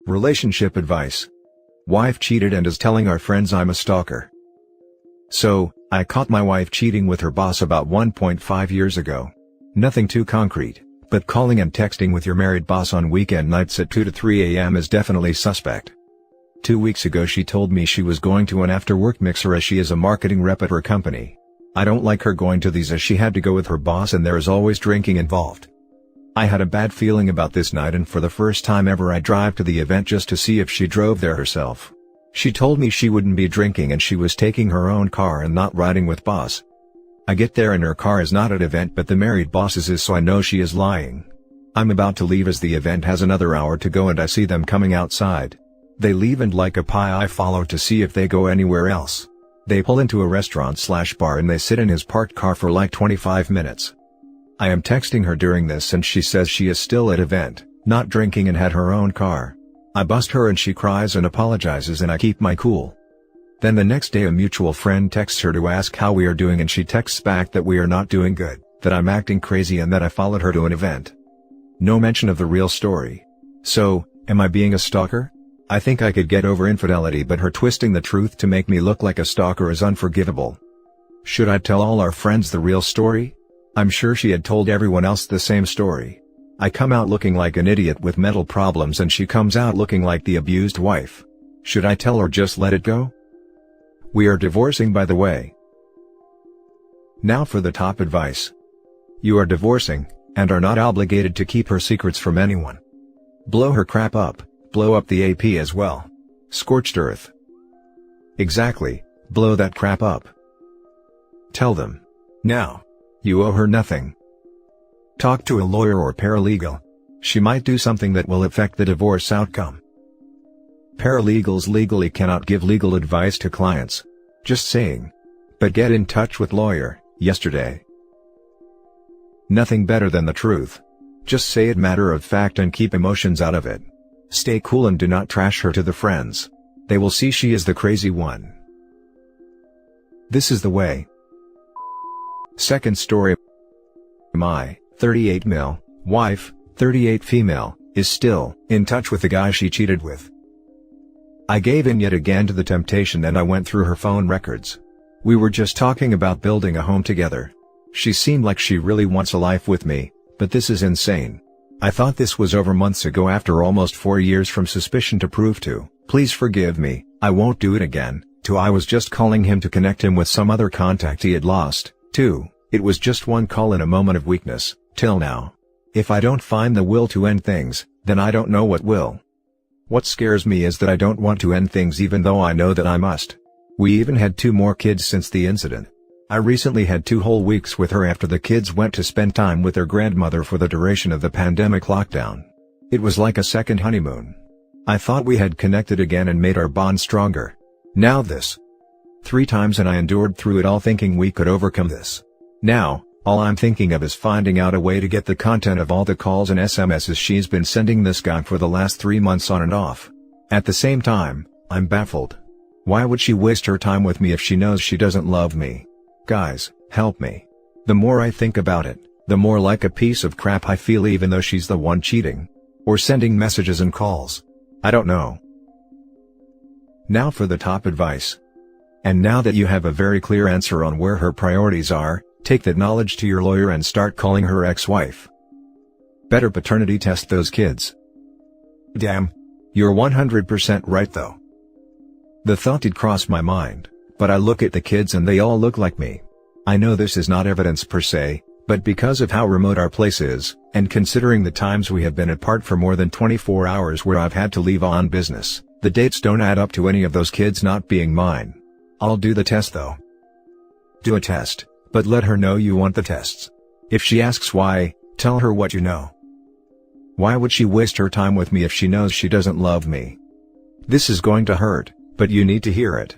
Relationship advice. Wife cheated and is telling our friends I'm a stalker. So, I caught my wife cheating with her boss about 1.5 years ago. Nothing too concrete, but calling and texting with your married boss on weekend nights at 2 to 3 a.m. is definitely suspect. 2 weeks ago she told me she was going to an after-work mixer as she is a marketing rep at her company. I don't like her going to these as she had to go with her boss and there is always drinking involved. I had a bad feeling about this night and for the first time ever I drive to the event just to see if she drove there herself. She told me she wouldn't be drinking and she was taking her own car and not riding with boss. I get there and her car is not at event but the married boss's is, so I know she is lying. I'm about to leave as the event has another hour to go and I see them coming outside. They leave and like a pie I follow to see if they go anywhere else. They pull into a restaurant/bar and they sit in his parked car for like 25 minutes. I am texting her during this and she says she is still at event, not drinking and had her own car. I bust her and she cries and apologizes and I keep my cool. Then the next day a mutual friend texts her to ask how we are doing and she texts back that we are not doing good, that I'm acting crazy and that I followed her to an event. No mention of the real story. So, am I being a stalker? I think I could get over infidelity but her twisting the truth to make me look like a stalker is unforgivable. Should I tell all our friends the real story? I'm sure she had told everyone else the same story. I come out looking like an idiot with mental problems and she comes out looking like the abused wife. Should I tell or just let it go? We are divorcing, by the way. Now for the top advice. You are divorcing, and are not obligated to keep her secrets from anyone. Blow her crap up, blow up the AP as well. Scorched earth. Exactly, blow that crap up. Tell them. Now. You owe her nothing. Talk to a lawyer or paralegal. She might do something that will affect the divorce outcome. Paralegals legally cannot give legal advice to clients. Just saying. But get in touch with lawyer, yesterday. Nothing better than the truth. Just say it matter of fact and keep emotions out of it. Stay cool and do not trash her to the friends. They will see she is the crazy one. This is the way. Second story. My 38 male wife, 38 female, is still in touch with the guy she cheated with. I gave in yet again to the temptation and I went through her phone records. We were just talking about building a home together. She seemed like she really wants a life with me, but this is insane. I thought this was over months ago after almost 4 years from suspicion to proof to, please forgive me, I won't do it again, to I was just calling him to connect him with some other contact he had lost, to, it was just one call in a moment of weakness, till now. If I don't find the will to end things, then I don't know what will. What scares me is that I don't want to end things even though I know that I must. We even had 2 more kids since the incident. I recently had 2 whole weeks with her after the kids went to spend time with their grandmother for the duration of the pandemic lockdown. It was like a second honeymoon. I thought we had connected again and made our bond stronger. Now this. 3 times and I endured through it all thinking we could overcome this. Now, all I'm thinking of is finding out a way to get the content of all the calls and SMSs she's been sending this guy for the last 3 months on and off. At the same time, I'm baffled. Why would she waste her time with me if she knows she doesn't love me? Guys, help me. The more I think about it, the more like a piece of crap I feel even though she's the one cheating. Or sending messages and calls. I don't know. Now for the top advice. And now that you have a very clear answer on where her priorities are, take that knowledge to your lawyer and start calling her ex-wife. Better paternity test those kids. Damn. You're 100% right though. The thought did cross my mind, but I look at the kids and they all look like me. I know this is not evidence per se, but because of how remote our place is, and considering the times we have been apart for more than 24 hours where I've had to leave on business, the dates don't add up to any of those kids not being mine. I'll do the test though. Do a test, but let her know you want the tests. If she asks why, tell her what you know. Why would she waste her time with me if she knows she doesn't love me? This is going to hurt, but you need to hear it.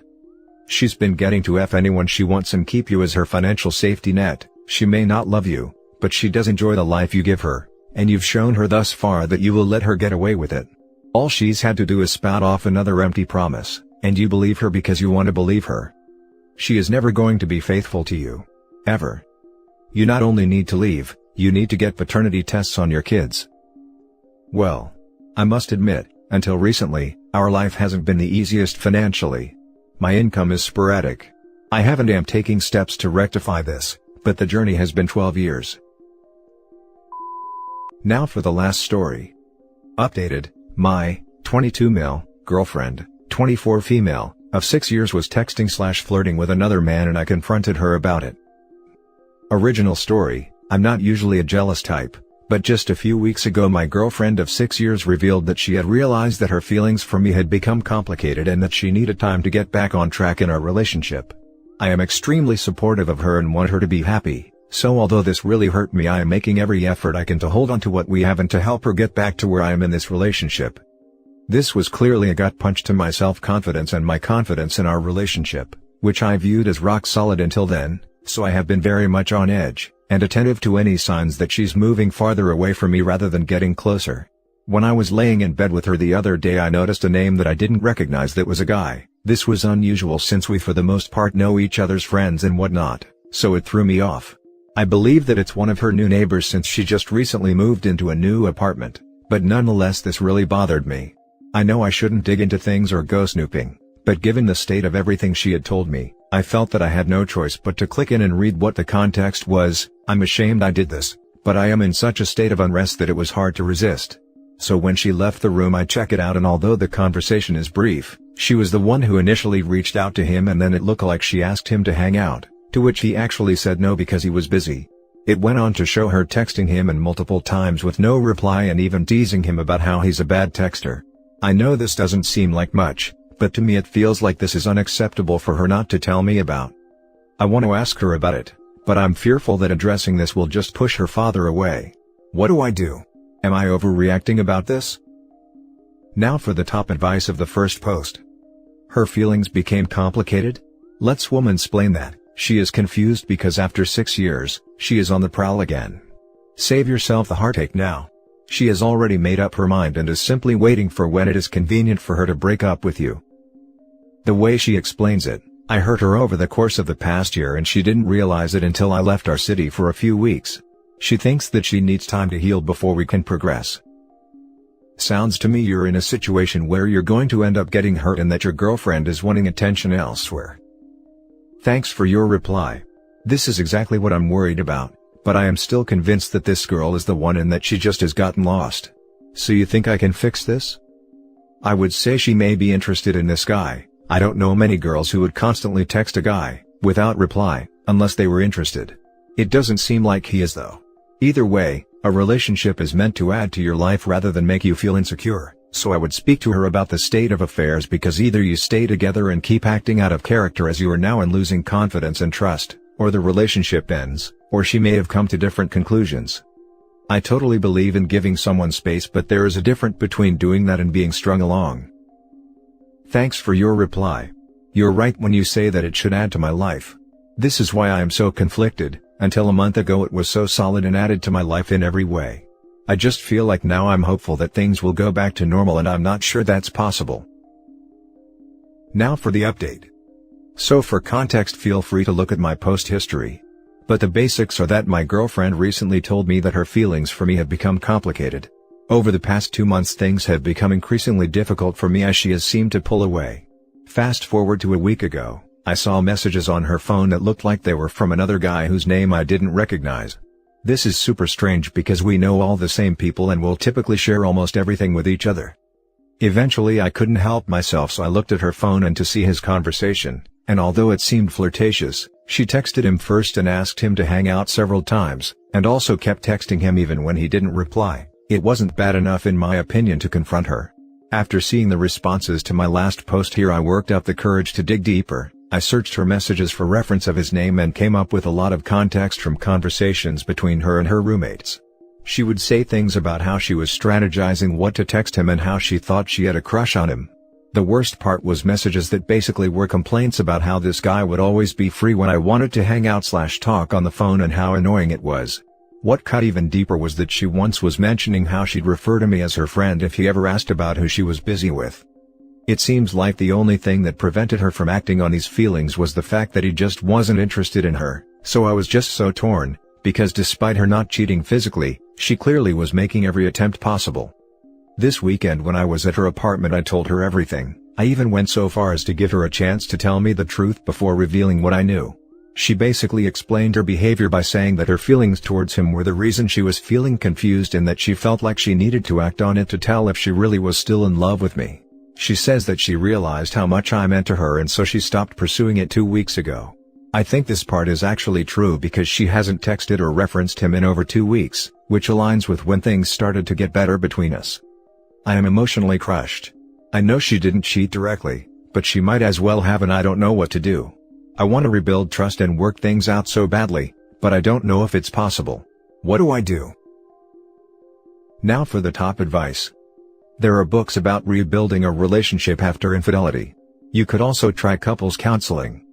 She's been getting to F anyone she wants and keep you as her financial safety net. She may not love you, but she does enjoy the life you give her, and you've shown her thus far that you will let her get away with it. All she's had to do is spout off another empty promise, and you believe her because you want to believe her. She is never going to be faithful to you. Ever. You not only need to leave, you need to get paternity tests on your kids. Well, I must admit, Until recently, our life hasn't been the easiest financially. My income is sporadic. I am taking steps to rectify this, but the journey has been 12 years. Now for the last story. Updated, my 22 male girlfriend, 24 female, of 6 years was texting/flirting with another man and I confronted her about it. Original story, I'm not usually a jealous type, but just a few weeks ago my girlfriend of 6 years revealed that she had realized that her feelings for me had become complicated and that she needed time to get back on track in our relationship. I am extremely supportive of her and want her to be happy, so although this really hurt me, I am making every effort I can to hold on to what we have and to help her get back to where I am in this relationship. This was clearly a gut punch to my self-confidence and my confidence in our relationship, which I viewed as rock solid until then, so I have been very much on edge, and attentive to any signs that she's moving farther away from me rather than getting closer. When I was laying in bed with her the other day, I noticed a name that I didn't recognize that was a guy. This was unusual since we for the most part know each other's friends and whatnot, so it threw me off. I believe that it's one of her new neighbors since she just recently moved into a new apartment, but nonetheless this really bothered me. I know I shouldn't dig into things or go snooping, but given the state of everything she had told me, I felt that I had no choice but to click in and read what the context was. I'm ashamed I did this, but I am in such a state of unrest that it was hard to resist. So when she left the room I check it out, and although the conversation is brief, she was the one who initially reached out to him and then it looked like she asked him to hang out, to which he actually said no because he was busy. It went on to show her texting him and multiple times with no reply and even teasing him about how he's a bad texter. I know this doesn't seem like much, but to me it feels like this is unacceptable for her not to tell me about. I want to ask her about it, but I'm fearful that addressing this will just push her father away. What do I do? Am I overreacting about this? Now for the top advice of the first post. Her feelings became complicated? Let's womansplain that. She is confused because after 6 years, she is on the prowl again. Save yourself the heartache now. She has already made up her mind and is simply waiting for when it is convenient for her to break up with you. The way she explains it, I hurt her over the course of the past year and she didn't realize it until I left our city for a few weeks. She thinks that she needs time to heal before we can progress. Sounds to me you're in a situation where you're going to end up getting hurt and that your girlfriend is wanting attention elsewhere. Thanks for your reply. This is exactly what I'm worried about, but I am still convinced that this girl is the one and that she just has gotten lost. So you think I can fix this? I would say she may be interested in this guy. I don't know many girls who would constantly text a guy, without reply, unless they were interested. It doesn't seem like he is though. Either way, a relationship is meant to add to your life rather than make you feel insecure, so I would speak to her about the state of affairs because either you stay together and keep acting out of character as you are now and losing confidence and trust, or the relationship ends, or she may have come to different conclusions. I totally believe in giving someone space, but there is a difference between doing that and being strung along. Thanks for your reply. You're right when you say that it should add to my life. This is why I am so conflicted. Until a month ago it was so solid and added to my life in every way. I just feel like now I'm hopeful that things will go back to normal and I'm not sure that's possible. Now for the update. So for context feel free to look at my post history. But the basics are that my girlfriend recently told me that her feelings for me have become complicated. Over the past 2 months things have become increasingly difficult for me as she has seemed to pull away. Fast forward to a week ago, I saw messages on her phone that looked like they were from another guy whose name I didn't recognize. This is super strange because we know all the same people and will typically share almost everything with each other. Eventually I couldn't help myself, so I looked at her phone and to see his conversation, and although it seemed flirtatious, she texted him first and asked him to hang out several times, and also kept texting him even when he didn't reply. It wasn't bad enough in my opinion to confront her. After seeing the responses to my last post here, I worked up the courage to dig deeper. I searched her messages for reference of his name and came up with a lot of context from conversations between her and her roommates. She would say things about how she was strategizing what to text him and how she thought she had a crush on him. The worst part was messages that basically were complaints about how this guy would always be free when I wanted to hang out/talk on the phone and how annoying it was. What cut even deeper was that she once was mentioning how she'd refer to me as her friend if he ever asked about who she was busy with. It seems like the only thing that prevented her from acting on these feelings was the fact that he just wasn't interested in her, so I was just so torn, because despite her not cheating physically, she clearly was making every attempt possible. This weekend when I was at her apartment I told her everything. I even went so far as to give her a chance to tell me the truth before revealing what I knew. She basically explained her behavior by saying that her feelings towards him were the reason she was feeling confused and that she felt like she needed to act on it to tell if she really was still in love with me. She says that she realized how much I meant to her and so she stopped pursuing it 2 weeks ago. I think this part is actually true because she hasn't texted or referenced him in over 2 weeks, which aligns with when things started to get better between us. I am emotionally crushed. I know she didn't cheat directly, but she might as well have and I don't know what to do. I want to rebuild trust and work things out so badly, but I don't know if it's possible. What do I do? Now for the top advice. There are books about rebuilding a relationship after infidelity. You could also try couples counseling.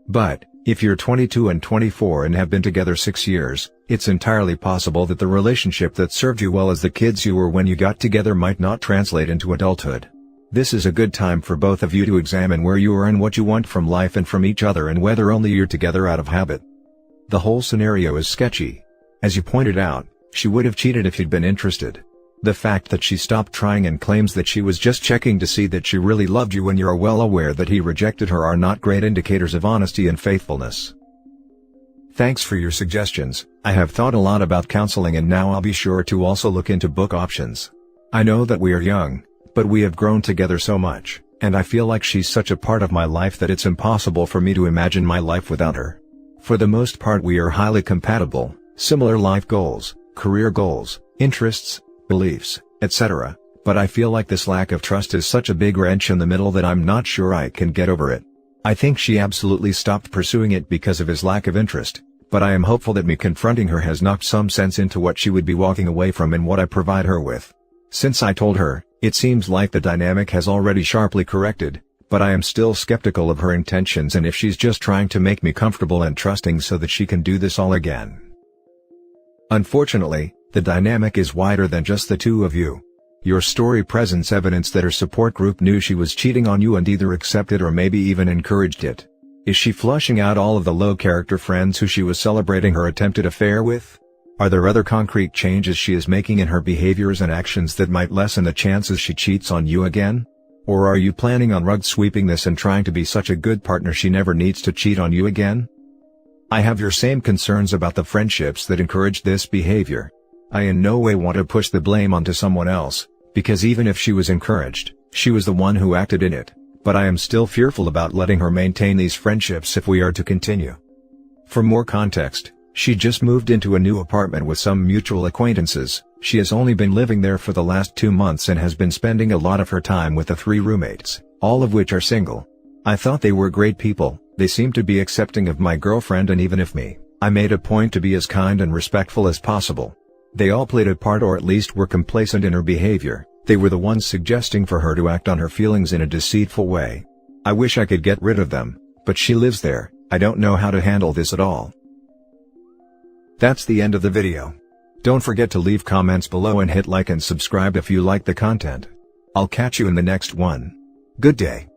But, if you're 22 and 24 and have been together 6 years, it's entirely possible that the relationship that served you well as the kids you were when you got together might not translate into adulthood. This is a good time for both of you to examine where you are and what you want from life and from each other and whether only you're together out of habit. The whole scenario is sketchy. As you pointed out, she would have cheated if you'd been interested. The fact that she stopped trying and claims that she was just checking to see that she really loved you when you are well aware that he rejected her are not great indicators of honesty and faithfulness. Thanks for your suggestions. I have thought a lot about counseling and now I'll be sure to also look into book options. I know that we are young, but we have grown together so much, and I feel like she's such a part of my life that it's impossible for me to imagine my life without her. For the most part we are highly compatible, similar life goals, career goals, interests, beliefs, etc., but I feel like this lack of trust is such a big wrench in the middle that I'm not sure I can get over it. I think she absolutely stopped pursuing it because of his lack of interest, but I am hopeful that me confronting her has knocked some sense into what she would be walking away from and what I provide her with. Since I told her, it seems like the dynamic has already sharply corrected, but I am still skeptical of her intentions and if she's just trying to make me comfortable and trusting so that she can do this all again. Unfortunately, the dynamic is wider than just the two of you. Your story presents evidence that her support group knew she was cheating on you and either accepted or maybe even encouraged it. Is she flushing out all of the low-character friends who she was celebrating her attempted affair with? Are there other concrete changes she is making in her behaviors and actions that might lessen the chances she cheats on you again? Or are you planning on rug sweeping this and trying to be such a good partner she never needs to cheat on you again? I have your same concerns about the friendships that encouraged this behavior. I in no way want to push the blame onto someone else, because even if she was encouraged, she was the one who acted in it, but I am still fearful about letting her maintain these friendships if we are to continue. For more context, she just moved into a new apartment with some mutual acquaintances. She has only been living there for the last 2 months and has been spending a lot of her time with the 3 roommates, all of which are single. I thought they were great people, they seemed to be accepting of my girlfriend and even if I made a point to be as kind and respectful as possible. They all played a part or at least were complacent in her behavior. They were the ones suggesting for her to act on her feelings in a deceitful way. I wish I could get rid of them, but she lives there. I don't know how to handle this at all. That's the end of the video. Don't forget to leave comments below and hit like and subscribe if you like the content. I'll catch you in the next one. Good day.